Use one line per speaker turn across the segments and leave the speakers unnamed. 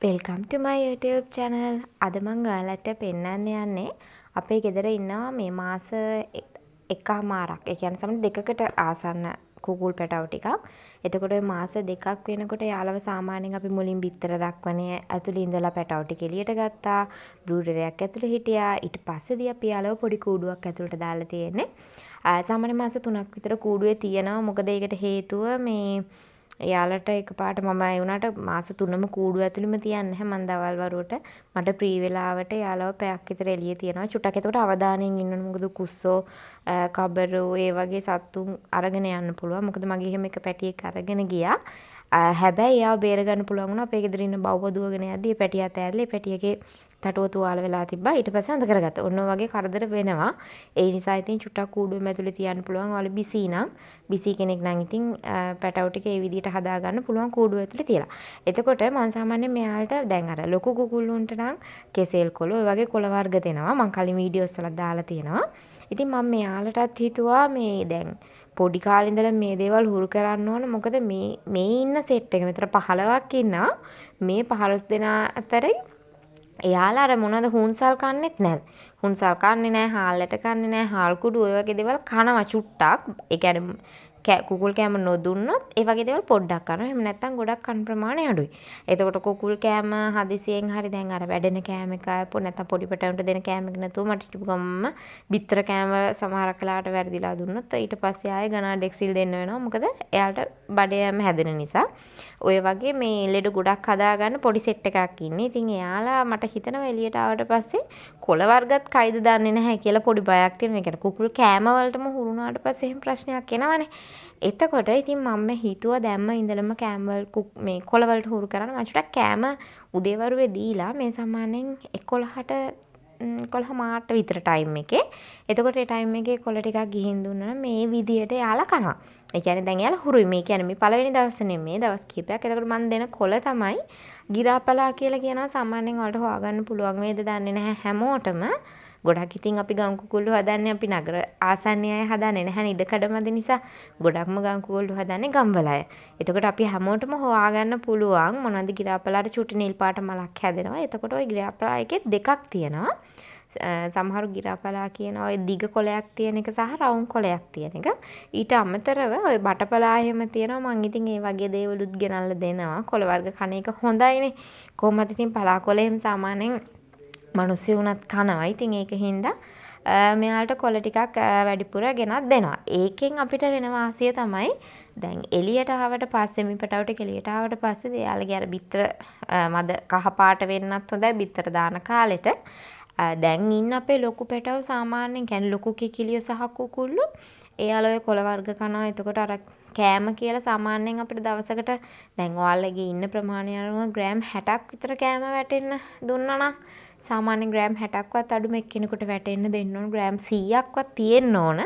Welcome ටු මයි YouTube channel. අද මම ඔයාලට පෙන්වන්න යන්නේ අපේ ගෙදර ඉන්නවා මේ මාස එකමාරක්. ඒ කියන්නේ සමහර දෙකකට ආසන්න කුකුල් පැටවු ටිකක්. එතකොට ওই මාස දෙකක් වෙනකොට යාළව සාමාන්‍යයෙන් අපි මුලින් බිත්තර දක්වන්නේ ඇතුළේ ඉඳලා පැටවු ටික එළියට ගත්තා. බ්‍රූඩර් එකක් ඇතුළේ හිටියා. ඊට පස්සේදී අපි යාළව පොඩි කූඩුවක් ඇතුළට දාලා තියෙන්නේ. සාමාන්‍ය මාස 3ක් විතර කූඩුවේ තියෙනවා. මොකද ඒකට හේතුව මේ එයාලට එකපාරට මම ඒ වුණාට මාස 3ම කූඩුව ඇතුළෙම තියන්නේ නැහැ. මම දවල් වරුවට මට ප්‍රී වෙලාවට යාළව පැයක් විතර එළියේ තියනවා. චුට්ටක් ඒකට අවධානයෙන් ඉන්න ඕනේ. මොකද කුස්සෝ කබරෝ ඒ වගේ සත්තුන් අරගෙන යන්න පුළුවන්. මොකද මගේ එහෙම එක පැටියෙක් අරගෙන ගියා. හැබැයි එයාව බේර ගන්න පුළුවන් වුණා. අපේ ගෙදර ඉන්න බව්ව දුවගෙන යද්දි ඒ පැටිය අතෑරලා ඒ පැටියගේ තටුව තුවාල වෙලා තිබ්බා. ඊට පස්සේ අඳ කරගත්තා. ඔන්න වගේ කරදර වෙනවා. ඒ නිසා ඉතින් චුට්ටක් කූඩුවෙම ඇතුලේ තියන්න පුළුවන්. ඔයාලා බිසී නම් බිසී කෙනෙක් නම් ඉතින් පැටවු ටික ඒ විදිහට හදා ගන්න පුළුවන් කූඩුව ඇතුලේ තියලා. එතකොට මම සාමාන්‍යයෙන් මෙයාලට දැන් අර ලොකු කුකුල්ලුන්ට නම් කෙසෙල් කොළ ඔය වගේ කොළ වර්ග දෙනවා. මම කලින් වීඩියෝස් වල දාලා තියෙනවා. ඉතින් මම මෙයාලටත් හිතුවා මේ දැන් පොඩි කාලේ ඉඳලා මේ දේවල් හුරු කරන්න ඕන. මොකද මේ ඉන්න සෙට් එක මෙතන 15ක් ඉන්නවා. මේ 15 දෙනා අතරේ එයාලා අර මොනවද හුන්සල් කන්නෙත් නැහැ. හුන්සල් කන්නේ නැහැ, හාල්ලට කන්නේ නැහැ, හාල් කුඩු ඔය වගේ දේවල් කනවා චුට්ටක්. ඒ කියන්නේ කුකුල් කෑම නොදුන්නොත් ඒ වගේ දේවල් පොඩ්ඩක් කනවා. එහෙම නැත්නම් ගොඩක් කන ප්‍රමාණය අඩුයි. එතකොට කුකුල් කෑම හදිසියෙන් හරි දැන් අර වැඩෙන කෑම එක නැත්නම් පොඩි පැටවුන්ට දෙන කෑම එක නැතුව මට හිටපු ගමම බිත්තර කෑම සමහරක් වෙලාවට වැරදිලා දුන්නොත් ඊට පස්සේ ආයෙ ගනා ඩෙක්සිල් දෙන්න වෙනවා. මොකද එයාට බඩේම හැදෙන නිසා. ඔය වගේ මේ ලෙඩ ගොඩක් හදාගන්න පොඩි සෙට් එකක් ඉන්නේ. ඉතින් එයාලා මට හිතනවා එළියට ආවට පස්සේ කොළ වර්ගත් කයිද දන්නේ නැහැ කියලා පොඩි බයක් තියෙනවා. ඒ කියන්නේ කුකුල් කෑම වලටම හුරුනාට පස්සේ එහෙම ප්‍රශ්නයක් එනවනේ. එතකොට ඉතින් මම හිතුවා දැම්ම ඉඳලම කෑම මේ කොළ වලට හුරු කරන්න මම චුට්ටක් කෑම උදේවරුේ දීලා මේ සාමාන්‍යයෙන් 11ට 11 මාට විතර ටයිම් එකේ. එතකොට ඒ ටයිම් එකේ කොළ ටිකක් ගිහින් දුන්නා නම් මේ විදියට යාලා කනවා. ඒ කියන්නේ දැන් යාලා හුරුයි. මේ කියන්නේ මේ පළවෙනි දවසේ නෙමෙයි දවස් කිහිපයක්. එතකොට මම දෙන කොළ තමයි ගිරාපලා කියලා කියනවා. සාමාන්‍යයෙන් වලට හොයාගන්න පුළුවන් වේද දන්නේ නැහැ හැමෝටම. ගොඩක් ඉතින් අපි ගම් කුකුල්ලු හදන්නේ අපි නගර ආසන්න අය හදන්නේ නැහැ ඉඩකඩ මැද නිසා ගොඩක්ම ගම් කුකුල්ලු හදන්නේ ගම්වල අය. එතකොට අපි හැමෝටම හොයාගන්න පුළුවන් මොනවද ගිරාපලාට චුටි නිල් පාට මලක් හැදෙනවා. එතකොට ওই ගිරාපලා එකේ දෙකක් තියෙනවා. සමහර ගිරාපලා කියන ওই දිග කොළයක් තියෙන එක සහ රවුම් කොළයක් තියෙන එක. ඊට අමතරව ওই බටපලා එහෙම තියෙනවා. මම ඉතින් ඒ වගේ දේවලුත් ගෙනල්ලා දෙනවා. කොළ වර්ග කන එක හොඳයිනේ. කොහොමද ඉතින් පලා කොළ එහෙම සාමාන්‍යයෙන් මිනිස්සු උනත් කනවා. ඉතින් ඒකින්ද මෙයාලට කොළ ටිකක් වැඩිපුර ගෙනත් දෙනවා. ඒකෙන් අපිට වෙන වාසිය තමයි දැන් එළියට ආවට පස්සේ මේ පැටවු ටික එළියට ආවට පස්සේ එයාලගේ අර බිත්තර මද කහ පාට වෙන්නත් හොඳයි බිත්තර දාන කාලෙට. දැන් ඉන්න අපේ ලොකු පැටවු සාමාන්‍යයෙන් කියන්නේ ලොකු කිකිලිය සහ කුකුල්ලු එයාලා ඔය කොළ වර්ග කනවා. එතකොට අර කෑම කියලා සාමාන්‍යයෙන් අපිට දවසකට දැන් ඔයාලගේ ඉන්න ප්‍රමාණය අනුව ග්‍රෑම් 60ක් විතර කෑම වැටෙන්න දුන්නා නම් සාමාන්‍ය ග්‍රෑම් 60ක්වත් අඩුම එක්කෙනෙකුට වැටෙන්න දෙන්න ඕන. ග්‍රෑම් 100ක්වත් තියෙන්න ඕන.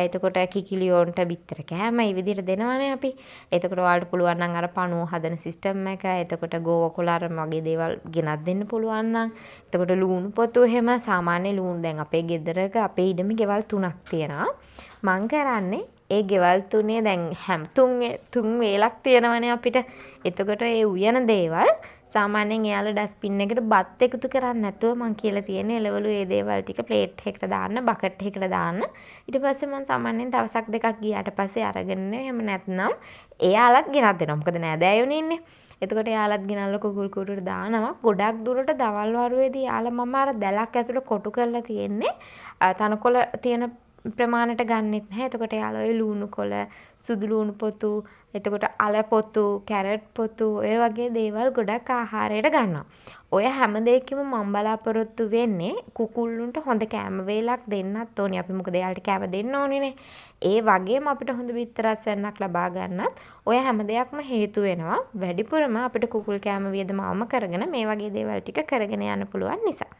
එතකොට කිකිලියෝන්ට බිත්තර කෑම මේ විදිහට දෙනවනේ අපි. එතකොට ඔයාලට පුළුවන් නම් අර පණුව හදන සිස්ටම් එක, එතකොට ගෝව කොළ අර මගේ දේවල් ගෙනත් දෙන්න පුළුවන් නම්. එතකොට ලුණු පොතු එහෙම සාමාන්‍ය ලුණු දැන් අපේ ගෙදරක අපේ ඉඩමේ ගෙවල් 3ක් තියෙනවා. මං කරන්නේ ඒ ගෙවල් තුනේ දැන් හැම තුන් වේලක් තියෙනවනේ අපිට. එතකොට ඒ උයන දේවල් සාමාන්‍යයෙන් එයාලා ඩස්බින් එකට බත් එකතු කරන්නේ නැතුව මං කියලා තියෙන්නේ එළවලු ඒ දේවල් ටික ප්ලේට් එකකට දාන්න, බකට් එකකට දාන්න. ඊට පස්සේ මං සාමාන්‍යයෙන් දවසක් දෙකක් ගියාට පස්සේ අරගෙන එහෙම නැත්නම් එයාලත් ගෙනත් දෙනවා. මොකද නෑදෑයෝනේ ඉන්නේ. එතකොට එයාලත් ගෙනල්ලා කුකුල් කූඩුවට දානවා. ගොඩක් දුරට දවල් වරුවේදී යාලා මම අර දැලක් ඇතුළේ කොටු කරලා තියෙන්නේ. තනකොළ තියෙන ප්‍රමාණයට ගන්නෙත් නැහැ. එතකොට යාලා ඔය ලුණු කොළ, සුදු ලුණු පොතු, එතකොට අල පොතු, කැරට් පොතු ඔය වගේ දේවල් ගොඩක් ආහාරයට ගන්නවා. ඔය හැම දෙයකම මම බලාපොරොත්තු වෙන්නේ කුකුල්ලුන්ට හොඳ කෑම වේලක් දෙන්නත් ඕනේ. අපි මොකද එයාලට කෑම දෙන්න ඕනේනේ. ඒ වගේම අපිට හොඳ බිත්තරස් වෙන්නක් ලබා ගන්නත් ඔය හැම දෙයක්ම හේතු වෙනවා. වැඩිපුරම අපිට කුකුල් කෑම වියදම අවම කරගෙන මේ වගේ දේවල් ටික කරගෙන යන්න පුළුවන් නිසා.